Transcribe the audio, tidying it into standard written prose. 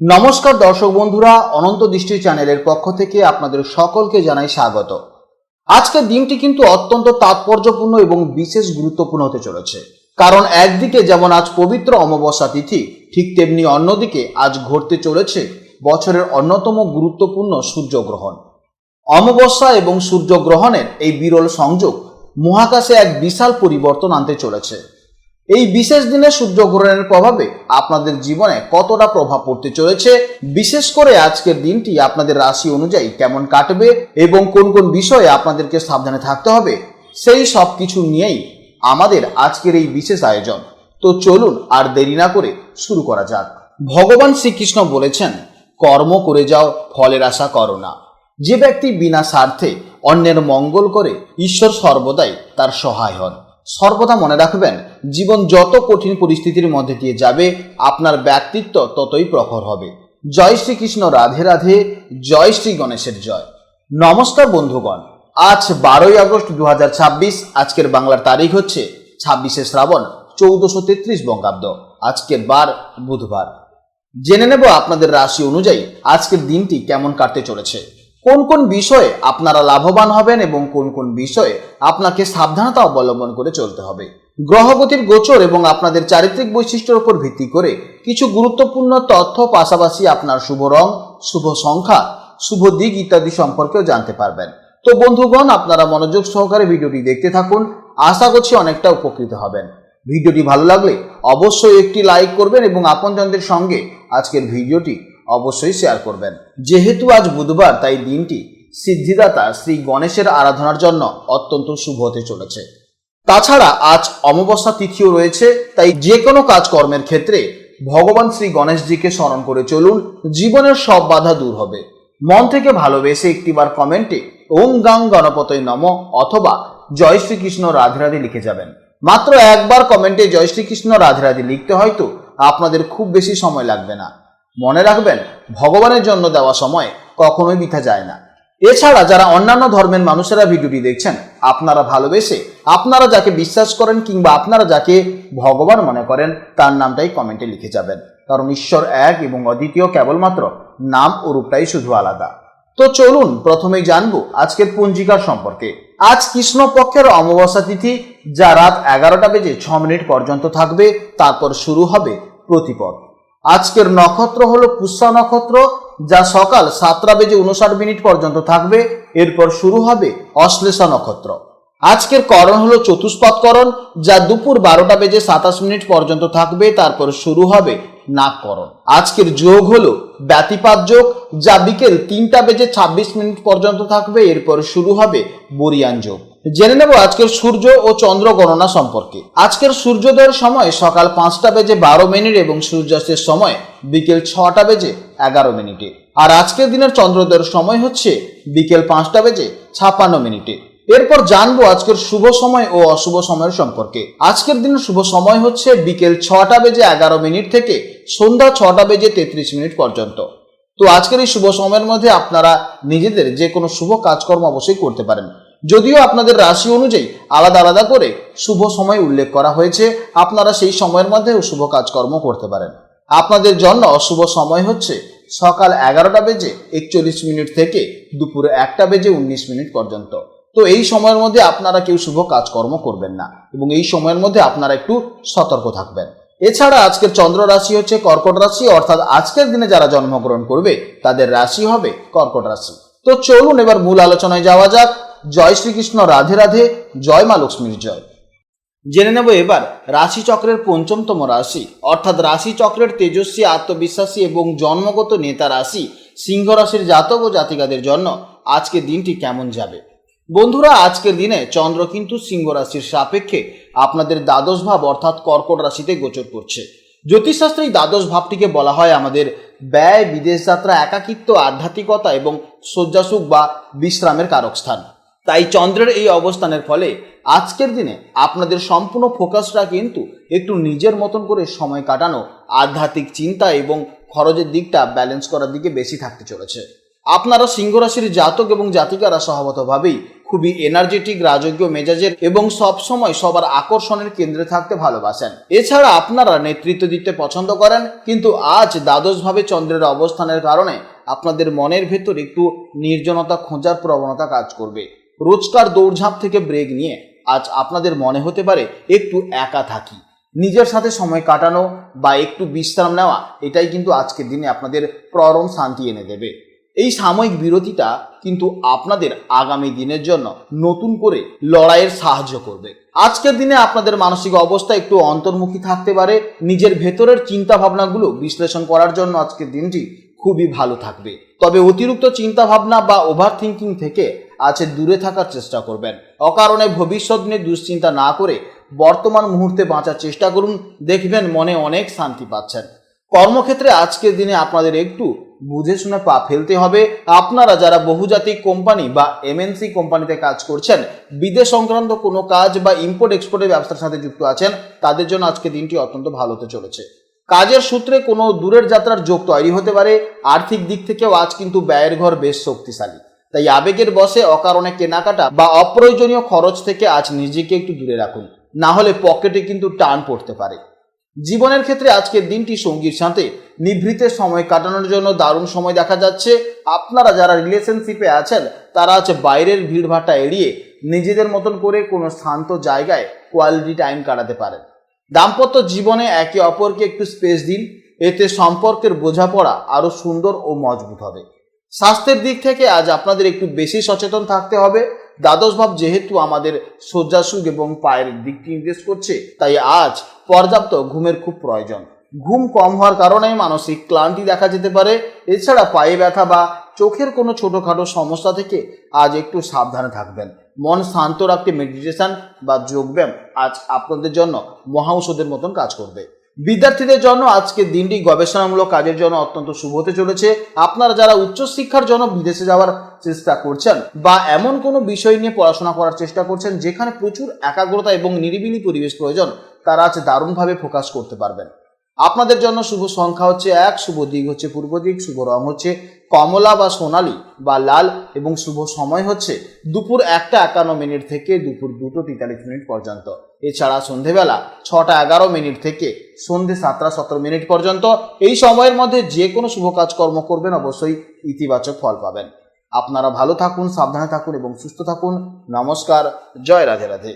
নমস্কার দর্শক বন্ধুরা, অনন্ত দৃষ্টি চ্যানেলের পক্ষ থেকে আপনাদের সকলকে জানাই স্বাগত। আজকের দিনটি কিন্তু অত্যন্ত তাৎপর্যপূর্ণ এবং বিশেষ গুরুত্বপূর্ণ হতে চলেছে, কারণ একদিকে যেমন আজ পবিত্র অমাবস্যা তিথি, ঠিক তেমনি অন্যদিকে আজ ঘটতে চলেছে বছরের অন্যতম গুরুত্বপূর্ণ সূর্যগ্রহণ। অমাবস্যা এবং সূর্যগ্রহণের এই বিরল সংযোগ মহাকাশে এক বিশাল পরিবর্তন আনতে চলেছে। এই বিশেষ দিনে সূর্যগ্রহণের প্রভাবে আপনাদের জীবনে কতটা প্রভাব পড়তে চলেছে, বিশেষ করে আজকের দিনটি আপনাদের রাশি অনুযায়ী কেমন কাটবে এবং কোন কোন বিষয়ে আপনাদেরকে সাবধানে থাকতে হবে, সেই সব কিছু নিয়েই আমাদের আজকের এই বিশেষ আয়োজন। তো চলুন আর দেরি না করে শুরু করা যাক। ভগবান শ্রীকৃষ্ণ বলেছেন, কর্ম করে যাও, ফলের আশা করো না। যে ব্যক্তি বিনা স্বার্থে অন্যের মঙ্গল করে, ঈশ্বর সর্বদাই তার সহায় হন। সর্বদা মনে রাখবেন, জীবন যত কঠিন পরিস্থিতির মধ্যে দিয়ে যাবে, আপনার ব্যক্তিত্ব ততই প্রখর হবে। জয় শ্রীকৃষ্ণ, রাধে রাধে, জয় শ্রী গণেশের জয়। নমস্কার বন্ধুগণ, আজ 12ই আগস্ট 2026। আজকের বাংলার তারিখ হচ্ছে 26শে শ্রাবণ 1433 বঙ্গাব্দ। আজকের বার বুধবার। জেনে নেব আপনাদের রাশি অনুযায়ী আজকের দিনটি কেমন কাটতে চলেছে, কোন কোন বিষয়ে আপনারা লাভবান হবেন এবং কোন কোন বিষয়ে আপনাকে সাবধানতা অবলম্বন করে চলতে হবে। গ্রহগতির গোচর এবং আপনাদের চারিত্রিক বৈশিষ্ট্যের উপর ভিত্তি করে কিছু গুরুত্বপূর্ণ তথ্য, পাশাপাশি আপনার শুভ রং, শুভ সংখ্যা, শুভ দিক ইত্যাদি সম্পর্কেও জানতে পারবেন। তো বন্ধুগণ, আপনারা মনোযোগ সহকারে ভিডিওটি দেখতে থাকুন। আশা করছি অনেকটা উপকৃত হবেন। ভিডিওটি ভালো লাগলে অবশ্যই একটি লাইক করবেন এবং আপনজনদের সঙ্গে আজকের ভিডিওটি অবশ্যই শেয়ার করবেন। যেহেতু আজ বুধবার, তাই দিনটি সিদ্ধিদাতা শ্রী গণেশের আরাধনার জন্য অত্যন্ত শুভ হতে চলেছে। তাছাড়া আজ অমাবস্যা তিথিও রয়েছে, তাই যে কোনো কাজকর্মের ক্ষেত্রে ভগবান শ্রী গণেশজিকে স্মরণ করে চলুন, জীবনের সব বাধা দূর হবে। মন থেকে ভালোবেসে একটিবার কমেন্টে ওম গাং গণপতয়ে নমঃ অথবা জয় শ্রীকৃষ্ণ রাধে রাধে লিখে যাবেন। মাত্র একবার কমেন্টে জয় শ্রীকৃষ্ণ রাধে রাধে লিখতে হয়তো আপনাদের খুব বেশি সময় লাগবে না। মনে রাখবেন, ভগবানের জন্য দেওয়া সময় কখনোই বৃথা যায় না। এছাড়া যারা অন্যান্য ধর্মের মানুষেরা ভিডিওটি দেখছেন, আপনারা ভালোবেসে আপনারা যাকে বিশ্বাস করেন কিংবা আপনারা যাকে ভগবান মনে করেন, তার নামটাই কমেন্টে লিখে যাবেন, কারণ ঈশ্বর এক এবং অদ্বিতীয়, কেবলমাত্র নাম ও রূপটাই শুধু আলাদা। তো চলুন প্রথমেই জানবো আজকের পঞ্জিকার সম্পর্কে। আজ কৃষ্ণপক্ষের অমাবস্যা তিথি, যা রাত 11:06 পর্যন্ত থাকবে, তারপর শুরু হবে প্রতিপদ। আজকের নক্ষত্র হলো পুষ্যা নক্ষত্র, যা সকাল 7:59 পর্যন্ত থাকবে, এরপর শুরু হবে অশ্লেষা নক্ষত্র। আজকের করণ হলো চতুষ্পদ করণ, যা দুপুর 12:27 পর্যন্ত থাকবে, তারপর শুরু হবে নাগকরণ। আজকের যোগ হলো ব্যতিপাত যোগ, যা বিকেল 3:26 পর্যন্ত থাকবে, এরপর শুরু হবে বরিয়ান যোগ। জেনে নেব আজকের সূর্য ও চন্দ্র গণনা সম্পর্কে। আজকের সূর্যোদয়ের সময় সকাল 5:12 এবং সূর্যাস্তের সময় বিকেল 6:11। আর আজকের দিনের চন্দ্রোদয়ের সময় হচ্ছে বিকেল 5:56। এরপর জানবো আজকের শুভ সময় ও অশুভ সময়ের সম্পর্কে। আজকের দিনের শুভ সময় হচ্ছে বিকেল 6:11 থেকে সন্ধ্যা 6:33 পর্যন্ত। তো আজকের এই শুভ সময়ের মধ্যে আপনারা নিজেদের যে কোনো শুভ কাজকর্ম অবশ্যই করতে পারেন। যদিও আপনাদের রাশি অনুযায়ী আলাদা আলাদা করে শুভ সময় উল্লেখ করা হয়েছে, আপনারা সেই সময়ের মধ্যে শুভ কাজকর্ম করতে পারেন। আপনাদের জন্য অশুভ সময় হচ্ছে সকাল 11:41 থেকে দুপুর 1:19 পর্যন্ত। তো এই সময়ের মধ্যে আপনারা কেউ শুভ কাজকর্ম করবেন না এবং এই সময়ের মধ্যে আপনারা একটু সতর্ক থাকবেন। এছাড়া আজকের চন্দ্র রাশি হচ্ছে কর্কট রাশি, অর্থাৎ আজকের দিনে যারা জন্মগ্রহণ করবে তাদের রাশি হবে কর্কট রাশি। তো চলুন এবার মূল আলোচনায় যাওয়া যাক। জয় শ্রীকৃষ্ণ, রাধে রাধে, জয় মা লক্ষ্মীর জয়। জেনে নেব এবার রাশিচক্রের পঞ্চমতম রাশি, অর্থাৎ রাশিচক্রের তেজস্বী, আত্মবিশ্বাসী এবং জন্মগত নেতা রাশি সিংহ রাশির জাতক ও জাতিকাদের জন্য আজকের দিনটি কেমন যাবে। বন্ধুরা, আজকের দিনে চন্দ্র কিন্তু সিংহ রাশির সাপেক্ষে আপনাদের দ্বাদশ ভাব অর্থাৎ কর্কট রাশিতে গোচর করছে। জ্যোতিষশাস্ত্রে এই দ্বাদশ ভাবটিকে বলা হয় আমাদের ব্যয়, বিদেশ যাত্রা, একাকিত্ব, আধ্যাত্মিকতা এবং শয্যাসুখ বা বিশ্রামের কারক স্থান। তাই চন্দ্রের এই অবস্থানের ফলে আজকের দিনে আপনাদের সম্পূর্ণ ফোকাসটা কিন্তু একটু নিজের মতন করে সময় কাটানো, আধ্যাত্মিক চিন্তা এবং খরচের দিকটা ব্যালেন্স করার দিকে বেশি থাকতে চলেছে। আপনারা সিংহ রাশির জাতক এবং জাতিকারা স্বভাবতভাবেই খুবই এনার্জেটিক, রাজকীয় মেজাজের এবং সবসময় সবার আকর্ষণের কেন্দ্রে থাকতে ভালোবাসেন। এছাড়া আপনারা নেতৃত্ব দিতে পছন্দ করেন, কিন্তু আজ দ্বাদশভাবে চন্দ্রের অবস্থানের কারণে আপনাদের মনের ভেতর একটু নির্জনতা খোঁজার প্রবণতা কাজ করবে। রোজকার দৌড়ঝাঁপ থেকে ব্রেক নিয়ে আজ আপনাদের মনে হতে পারে একটু একা থাকি। নিজের সাথে সময় কাটানো বা একটু বিশ্রাম নেওয়া, এটাই কিন্তু আজকের দিনে আপনাদের পরম শান্তি এনে দেবে। এই সাময়িক বিরতিটা কিন্তু আপনাদের আগামী দিনের জন্য নতুন করে লড়াইয়ের সাহায্য করবে। আজকের দিনে আপনাদের মানসিক অবস্থা একটু অন্তর্মুখী থাকতে পারে। নিজের ভেতরের চিন্তা ভাবনাগুলো বিশ্লেষণ করার জন্য আজকের দিনটি খুবই ভালো থাকবে। তবে অতিরিক্ত চিন্তা ভাবনা বা ওভার থিঙ্কিং থেকে আজ দূরে থাকার চেষ্টা করবেন। অকারণে ভবিষ্যৎ নিয়ে দুশ্চিন্তা না করে বর্তমান মুহূর্তে বাঁচার চেষ্টা করুন, দেখবেন মনে অনেক শান্তি পাচ্ছেন। কর্মক্ষেত্রে আজকের দিনে আপনাদের একটু বুঝে শুনে পা ফেলতে হবে। আপনারা যারা বহুজাতিক কোম্পানি বা এমএনসি কোম্পানিতে কাজ করছেন, বিদেশ সংক্রান্ত কোনো কাজ বা ইম্পোর্ট এক্সপোর্টের ব্যবসার সাথে যুক্ত আছেন, তাদের জন্য আজকে দিনটি অত্যন্ত ভালো হতে চলেছে। কাজের সূত্রে কোনো দূরের যাত্রার যোগ তৈরি হতে পারে। আর্থিক দিক থেকেও আজ কিন্তু ব্যয়ের ঘর বেশ শক্তিশালী, তাই আবেগের বশে অকারণে কেনাকাটা বা অপ্রয়োজনীয় খরচ থেকে আজ নিজেকে একটু দূরে রাখুন, না হলে পকেটে কিন্তু টান পড়তে পারে। জীবনের ক্ষেত্রে আজকের দিনটি সঙ্গীর সাথে নিভৃতে সময় কাটানোর জন্য দারুণ সময় দেখা যাচ্ছে। আপনারা যারা রিলেশনশিপে আছেন, তারা আজ বাইরের ভিড়ভাট্টা এড়িয়ে নিজেদের মতন করে কোনো শান্ত জায়গায় কোয়ালিটি টাইম কাটাতে পারেন। দাম্পত্য জীবনে একে অপরকে একটু স্পেস দিন, এতে সম্পর্কের বোঝাপড়া আরও সুন্দর ও মজবুত হবে। স্বাস্থ্যের দিক থেকে আজ আপনাদের একটু বেশি সচেতন থাকতে হবে। দ্বাদশ ভাব যেহেতু আমাদের শয্যাসুখ এবং পায়ের দিক নির্দেশ করছে, তাই আজ পর্যাপ্ত ঘুমের খুব প্রয়োজন। ঘুম কম হওয়ার কারণে মানসিক ক্লান্তি দেখা যেতে পারে। এছাড়া পায়ে ব্যথা বা চোখের কোনো ছোটোখাটো সমস্যা থেকে আজ একটু সাবধানে থাকবেন। মন শান্ত রাখতে মেডিটেশন বা যোগব্যায়াম আজ আপনাদের জন্য মহা ঔষধের মতন কাজ করবে। বিদ্যার্থীদের জন্য আজকের দিনটি গবেষণামূলক কাজের জন্য অত্যন্ত শুভ হতে চলেছে। আপনারা যারা উচ্চশিক্ষার জন্য বিদেশে যাওয়ার চেষ্টা করছেন বা এমন কোনো বিষয় নিয়ে পড়াশোনা করার চেষ্টা করছেন যেখানে প্রচুর একাগ্রতা এবং নিরিবিলি পরিবেশ প্রয়োজন, তারা আজ দারুণভাবে ফোকাস করতে পারবেন। আপনাদের জন্য শুভ সংখ্যা হচ্ছে 1, শুভ দিক হচ্ছে পূর্ব দিক, শুভ রং হচ্ছে কমলা বা সোনালী বা লাল এবং শুভ সময় হচ্ছে দুপুর 1:51 থেকে দুপুর 2:43 পর্যন্ত। এছাড়া সন্ধেবেলা 6:11 থেকে সন্ধে 7:17 পর্যন্ত। এই সময়ের মধ্যে যে কোনো শুভ কাজকর্ম করবেন, অবশ্যই ইতিবাচক ফল পাবেন। আপনারা ভালো থাকুন, সাবধানে থাকুন এবং সুস্থ থাকুন। নমস্কার, জয় রাধে রাধে।